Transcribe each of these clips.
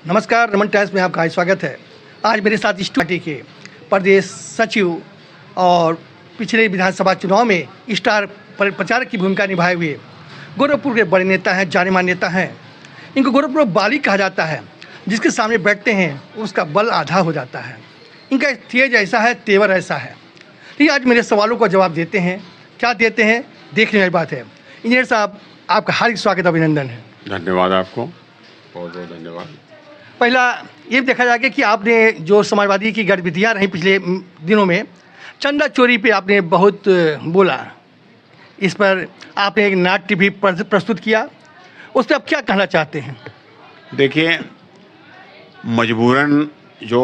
नमस्कार, रमन टाइम्स में आपका स्वागत है। आज मेरे साथ इस पार्टी के प्रदेश सचिव और पिछले विधानसभा चुनाव में स्टार प्रचारक की भूमिका निभाए हुए गोरखपुर के बड़े नेता हैं, जाने माने नेता हैं। इनको गोरखपुर बाली कहा जाता है। जिसके सामने बैठते हैं उसका बल आधा हो जाता है। इनका तेज ऐसा है, तेवर ऐसा है। ये आज मेरे सवालों का जवाब देते हैं। क्या देते हैं देखने वाली बात है। इंजीनियर साहब, आपका हार्दिक स्वागत, अभिनंदन है। धन्यवाद, आपको बहुत बहुत धन्यवाद। पहला ये देखा जाएगा कि आपने जो समाजवादी की गतिविधियाँ रही पिछले दिनों में, चंदा चोरी पे आपने बहुत बोला। इस पर आपने एक नाट्य भी प्रस्तुत किया। उस पर आप क्या कहना चाहते हैं? देखिए, मजबूरन जो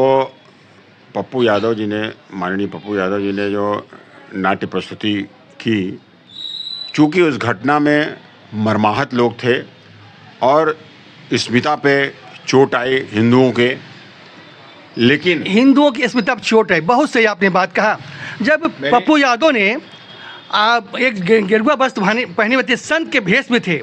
पप्पू यादव जी ने, माननीय पप्पू यादव जी ने जो नाट्य प्रस्तुति की, चूँकि उस घटना में मर्माहत लोग थे और स्मिता पे चोट आई हिंदुओं के, लेकिन हिंदुओं की स्मिता पर चोट है। बहुत सही आपने बात कहा। जब पप्पू यादव ने एक गेरुआ वस्त्र पहने हुए थे, संत के भेष में थे,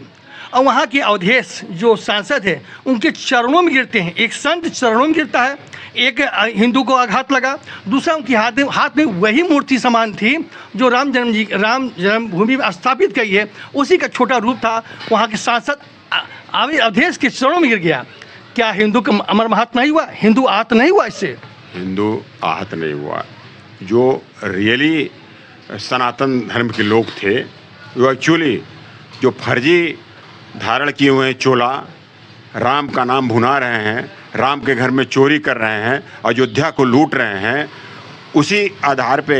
और वहाँ के अवधेश जो सांसद है उनके चरणों में गिरते हैं। एक संत चरणों में गिरता है, एक हिंदू को आघात लगा, दूसरा उनके हाथ में वही मूर्ति समान थी जो राम जन्मभूमि में स्थापित की है, उसी का छोटा रूप था। वहाँ के सांसद अवधेश के चरणों में गिर गया। क्या हिंदू का अमर महत्व नहीं हुआ? हिंदू आहत नहीं हुआ? इससे हिंदू आहत नहीं हुआ। जो रियली सनातन धर्म के लोग थे, वो एक्चुअली जो फर्जी धारण किए हुए हैं चोला, राम का नाम भुना रहे हैं, राम के घर में चोरी कर रहे हैं, अयोध्या को लूट रहे हैं, उसी आधार पे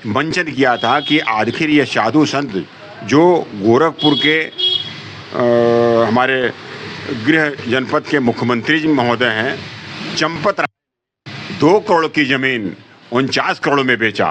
मंचन किया था कि आखिर ये साधु संत जो गोरखपुर के हमारे गृह जनपद के मुख्यमंत्री जी महोदय हैं, चंपत 2 करोड़ की ज़मीन 49 करोड़ में बेचा,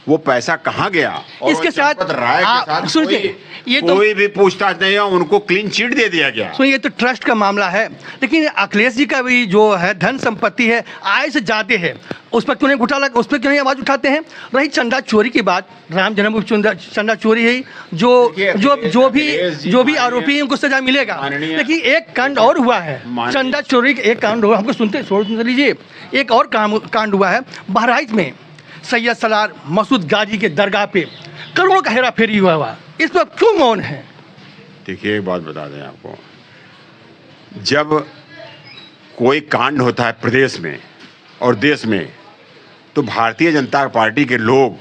वो पैसा कहाँ गया? और इसके साथ राय के साथ सुनिए, ये तो कोई भी पूछताछ नहीं है, उनको क्लीन चिट दे दिया गया। सुनिए, ये तो ट्रस्ट का मामला है, लेकिन अखिलेश जी का भी जो है धन संपत्ति है, आय से ज़्यादा है, उस पर क्यों नहीं घोटाला, उस पर क्यों नहीं आवाज़ उठाते हैं? रही चंदा चोरी की बात, राम जन्मभूमि चंदा चोरी है, जो भी आरोपी है उनको सजा मिलेगा। लेकिन एक कांड और हुआ है, चंदा चोरी का एक कांड हुआ, हमको सुन लीजिए। एक और कांड हुआ है बहराइच में, सैयद सलार मसूद गाजी के दरगाह पे करोड़ों का हेरा फेरी हुआ। इस पर क्यों मौन है? देखिए, एक बात बता दें आपको, जब कोई कांड होता है प्रदेश में और देश में, तो भारतीय जनता पार्टी के लोग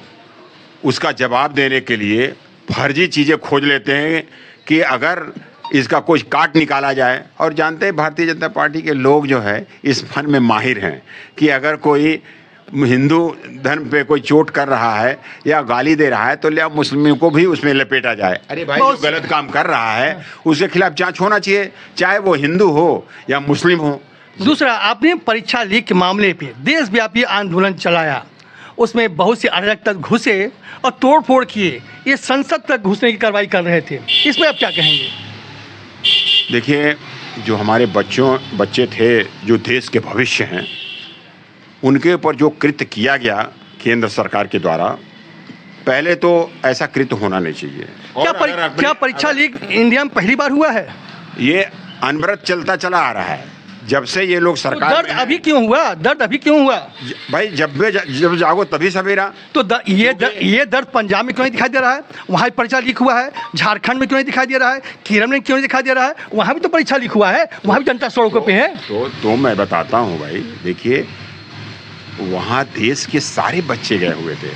उसका जवाब देने के लिए फर्जी चीज़ें खोज लेते हैं कि अगर इसका कुछ काट निकाला जाए। और जानते हैं भारतीय जनता पार्टी के लोग जो है इस फन में माहिर हैं कि अगर कोई हिंदू धर्म पे कोई चोट कर रहा है या गाली दे रहा है तो लिया मुस्लिमों को भी उसमें लपेटा जाए। अरे भाई, जो गलत काम कर रहा है उसके खिलाफ जांच होना चाहिए, चाहे वो हिंदू हो या मुस्लिम हो। दूसरा, आपने परीक्षा लीक के मामले पे देशव्यापी आंदोलन चलाया, उसमें बहुत से अराजक तक घुसे और तोड़फोड़ किए, ये संसद तक घुसने की कार्रवाई कर रहे थे। इसमें आप क्या कहेंगे? देखिए, जो हमारे बच्चे थे जो देश के भविष्य हैं, उनके ऊपर जो कृत्य किया गया केंद्र सरकार के द्वारा, पहले तो ऐसा कृत्य होना नहीं चाहिए। क्या परीक्षा लीक इंडिया में पहली बार हुआ है? ये अनवरत चलता चला आ रहा है जब से ये लोग सरकार दर्द अभी क्यों हुआ? भाई, जब जागो तभी सवेरा। तो ये दर्द पंजाब में क्यों नहीं दिखाई दे रहा है? वहाँ परीक्षा लीक हुआ है। झारखंड में क्यों नहीं दिखाई दे रहा है? केरल में क्यों नहीं दिखाई दे रहा है? वहाँ भी तो परीक्षा लीक हुआ है, वहाँ भी जनता सड़कों पे है। तो मैं बताता हूँ भाई, देखिए, वहाँ देश के सारे बच्चे गए हुए थे।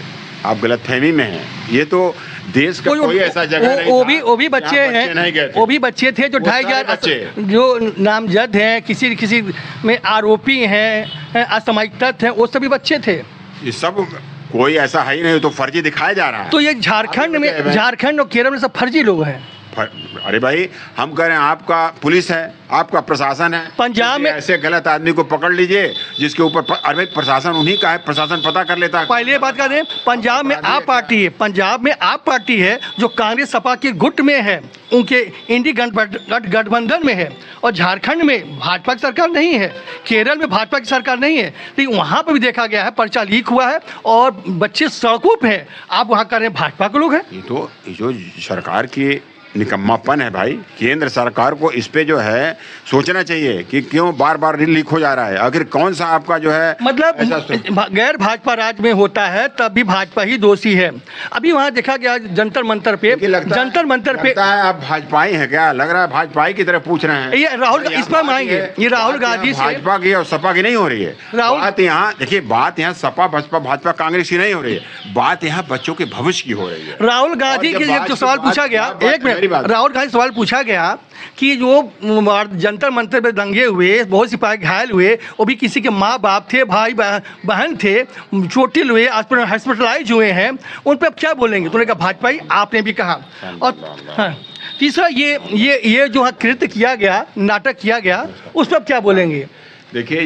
आप गलतफहमी में हैं। ये तो देश का कोई ऐसा जगह नहीं था। वो भी बच्चे हैं, वो भी बच्चे थे जो 2500 जो नामजद हैं, किसी में आरोपी हैं, असामाजिक तत्व हैं, वो सभी बच्चे थे। ये सब कोई ऐसा है ही नहीं, तो फर्जी दिखाया जा रहा है। तो ये झारखंड और केरल में सब फर्जी लोग हैं। अरे भाई, हम कह रहे हैं आपका पुलिस है, आपका प्रशासन है, पंजाब में ऐसे गलत आदमी को पकड़ लीजिए जिसके ऊपर, अरे प्रशासन उन्हीं का है, प्रशासन पता कर लेता है। पहले बात कर दें, पंजाब में आप पार्टी है जो कांग्रेस सपा के गुट में है, उनके इंडी गठबंधन में है, और झारखंड में भाजपा की सरकार नहीं है, केरल में भाजपा की सरकार नहीं है। लेकिन वहाँ पर भी देखा गया है पर्चा लीक हुआ है और बच्चे सड़कों पे हैं। आप वहाँ कर रहे हैं भाजपा के लोग हैं। ये तो जो सरकार की निकम्मापन है भाई। केंद्र सरकार को इस पे जो है सोचना चाहिए कि क्यों बार बार लीक हो जा रहा है। आखिर कौन सा आपका जो है मतलब गैर भाजपा राज्य में होता है तब भी भाजपा ही दोषी है। अभी वहाँ देखा गया जंतर मंतर पे आप भाजपाई हैं क्या? लग रहा है भाजपाई की तरफ पूछ रहे हैं। ये राहुल इस पर मांगे, ये राहुल गांधी से भाजपा की और सपा की नहीं हो रही है बात। यहाँ देखिए, बात यहाँ सपा बसपा भाजपा कांग्रेस की नहीं हो रही है, बात यहाँ बच्चों के भविष्य की हो रही है। राहुल गांधी के जो सवाल पूछा गया, एक मिनट, राहुल गांधी सवाल पूछा गया कि जो जंतर मंतर पे दंगे हुए, बहुत सिपाही घायल हुए, वो भी किसी के माँ बाप थे, भाई बहन थे, चोटिल हुए, हॉस्पिटलाइज हुए हैं, उन पर अब क्या बोलेंगे? तुमने कहा भाजपाई, आपने भी कहा। और हाँ, तीसरा ये जो कृत्य किया गया, नाटक किया गया, उस पर अब क्या बोलेंगे? देखिए,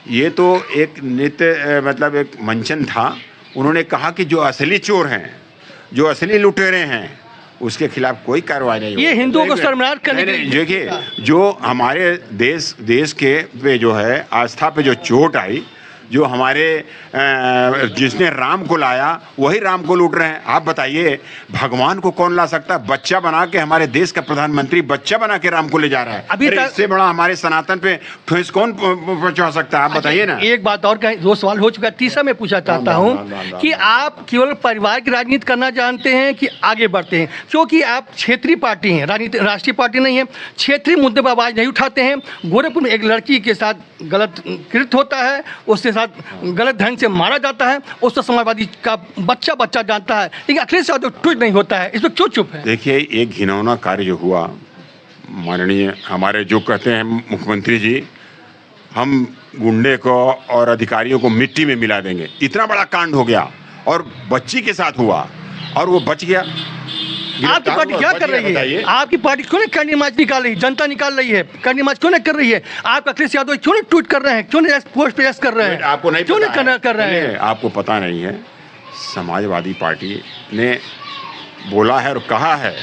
ये तो एक नित्य मतलब एक मंचन था। उन्होंने कहा कि जो असली चोर हैं, जो असली लुटेरे हैं, उसके खिलाफ कोई कार्रवाई नहीं। ये हिंदुओं को शर्मनाक करने के लिए। देखिए, जो हमारे देश के पे जो है आस्था पे जो चोट आई, जो हमारे जिसने राम को लाया वही राम को लूट रहे हैं। आप बताइए, भगवान को कौन ला सकता है? बच्चा बना के, हमारे देश का प्रधानमंत्री बच्चा बना के राम को ले जा रहा है। अभी इससे बड़ा हमारे सनातन पे ठोस कौन पहुंचा सकता है? आप बताइए ना। एक बात और, दो सवाल हो चुका है, तीसरा मैं पूछना चाहता हूँ कि आप केवल परिवार की राजनीति करना जानते हैं कि आगे बढ़ते हैं? क्योंकि आप क्षेत्रीय पार्टी हैं, राष्ट्रीय पार्टी नहीं है, क्षेत्रीय मुद्दे पर आवाज नहीं उठाते हैं। गोरखपुर में एक लड़की के साथ गलत कृत्य होता है, उसके साथ गलत ढंग से मारा जाता है, उसको समाजवादी का बच्चा जानता है, लेकिन अखिलेश यादव ट्वीट नहीं होता है, इस पर क्यों चुप है? देखिए, एक घिनौना कार्य जो हुआ, माननीय हमारे जो कहते हैं मुख्यमंत्री जी, हम गुंडे को और अधिकारियों को मिट्टी में मिला देंगे, इतना बड़ा कांड हो गया और बच्ची के साथ हुआ और वो बच गया। आपकी पार्टी क्या कर रही है? आपकी पार्टी क्यों नहीं करनी मार्च निकाल रही? जनता निकाल रही है, करनी मार्च क्यों नहीं कर रही है? आप अखिलेश यादव क्यों नहीं ट्वीट कर रहे हैं? क्यों नहीं पोस्ट प्रेस कर रहे हैं? आपको नहीं क्यों नहीं कर रहे हैं? आपको पता नहीं है, समाजवादी पार्टी ने बोला है और कहा है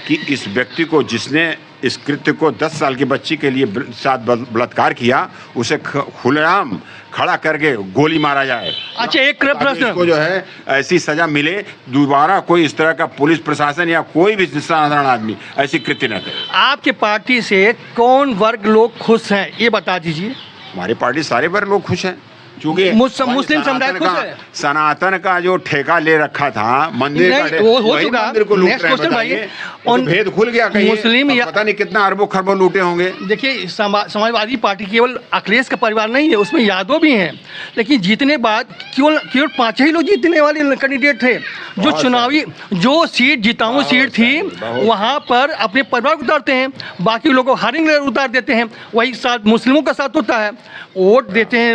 कि इस व्यक्ति को, जिसने इस कृत्य को 10 साल की बच्ची के लिए साथ बलात्कार किया, उसे खुलेआम खड़ा करके गोली मारा जाए। अच्छा, एक प्रश्न, इसको जो है ऐसी सजा मिले, दोबारा कोई इस तरह का पुलिस प्रशासन या कोई भी साधारण आदमी ऐसी कृत्य न करे। आपके पार्टी से कौन वर्ग लोग खुश हैं, ये बता दीजिए। हमारी पार्टी सारे वर्ग लोग खुश हैं, क्योंकि मुस्लिम समुदाय खुश है। सनातन का जो ठेका ले रखा था मंदिर का, वो हो चुका। मंदिर को लूट रहे हैं भाई, और भेद खुल गया कहीं। मुस्लिम पता नहीं कितना अरबों खरबों लूटे होंगे। देखिए, समाजवादी पार्टी केवल अखिलेश का परिवार नहीं है, उसमें यादव भी हैं, लेकिन जीतने बाद केवल 5 ही लोग जीतने वाले कैंडिडेट थे। जो चुनावी जो सीट जिताऊ सीट थी, वहाँ पर अपने परिवार को उतारते हैं, बाकी लोगों को हारिंग उतार देते हैं। वही साथ मुस्लिमों का साथ होता है, वोट देते हैं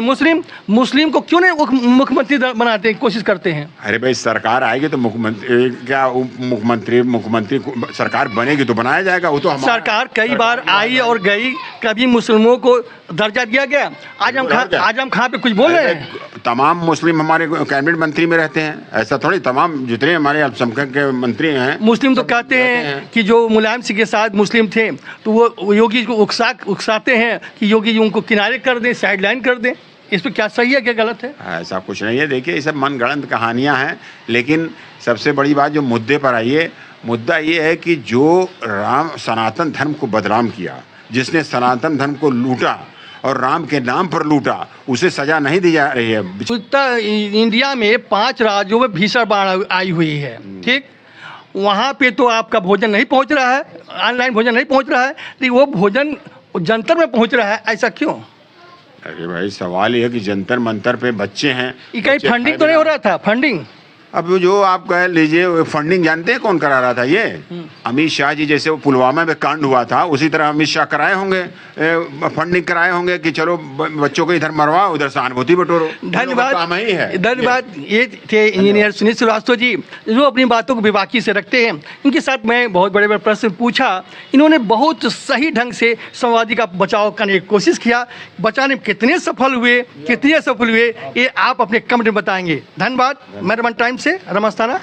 मुस्लिम को क्यों नहीं मुख्यमंत्री बनाते हैं, कोशिश करते हैं? अरे भाई, सरकार आएगी तो मुख्यमंत्री क्या मुख्यमंत्री सरकार बनेगी तो बनाया जाएगा। वो तो सरकार कई बार आई और गई, कभी मुस्लिमों को दर्जा दिया गया। आजम खां पे कुछ बोल रहे हैं? तमाम मुस्लिम हमारे कैबिनेट मंत्री में रहते हैं, ऐसा थोड़ी। तमाम जितने हमारे अल्पसंख्यक के मंत्री हैं, मुस्लिम तो कहते हैं कि जो मुलायम सिंह के साथ मुस्लिम थे तो वो योगी को उकसाते हैं कि योगी उनको किनारे कर दें, साइडलाइन कर दें। इस पर क्या सही है, क्या गलत है? ऐसा कुछ नहीं है। देखिए, ये सब मनगढ़ंत कहानियां हैं, लेकिन सबसे बड़ी बात जो मुद्दे पर आई है, मुद्दा ये है कि जो राम सनातन धर्म को बदनाम किया, जिसने सनातन धर्म को लूटा और राम के नाम पर लूटा, उसे सजा नहीं दी जा रही है। उत्तर इंडिया में 5 राज्यों में भीषण बाढ़ आई हुई है, ठीक? वहाँ पे तो आपका भोजन नहीं पहुँच रहा है, ऑनलाइन भोजन नहीं पहुँच रहा है, लेकिन वो भोजन जंतर में पहुँच रहा है, ऐसा क्यों? अरे भाई, सवाल ये है कि जंतर मंतर पे बच्चे हैं, कहीं फंडिंग तो नहीं हो रहा था? फंडिंग अब जो आप कह लीजिए, फंडिंग जानते हैं कौन करा रहा था? ये अमित शाह जी। जैसे वो पुलवामा में कांड हुआ था, उसी तरह अमित शाह कराए होंगे, फंडिंग कराए होंगे कि चलो बच्चों को इधर मरवाओ, उधर सहानुभूति बटोरो। धन्यवाद। ये थे इंजीनियर सुनील श्रीवास्तव जी, जो अपनी बातों को बेबाकी से रखते हैं। इनके साथ मैं बहुत बड़े बड़े प्रश्न पूछा, इन्होंने बहुत सही ढंग से समाजवादी का बचाव करने की कोशिश किया। बचाने में कितने सफल हुए, ये आप अपने कमेंट में बताएंगे। धन्यवाद। मैं रमन टाइम्स से रमस्थाना।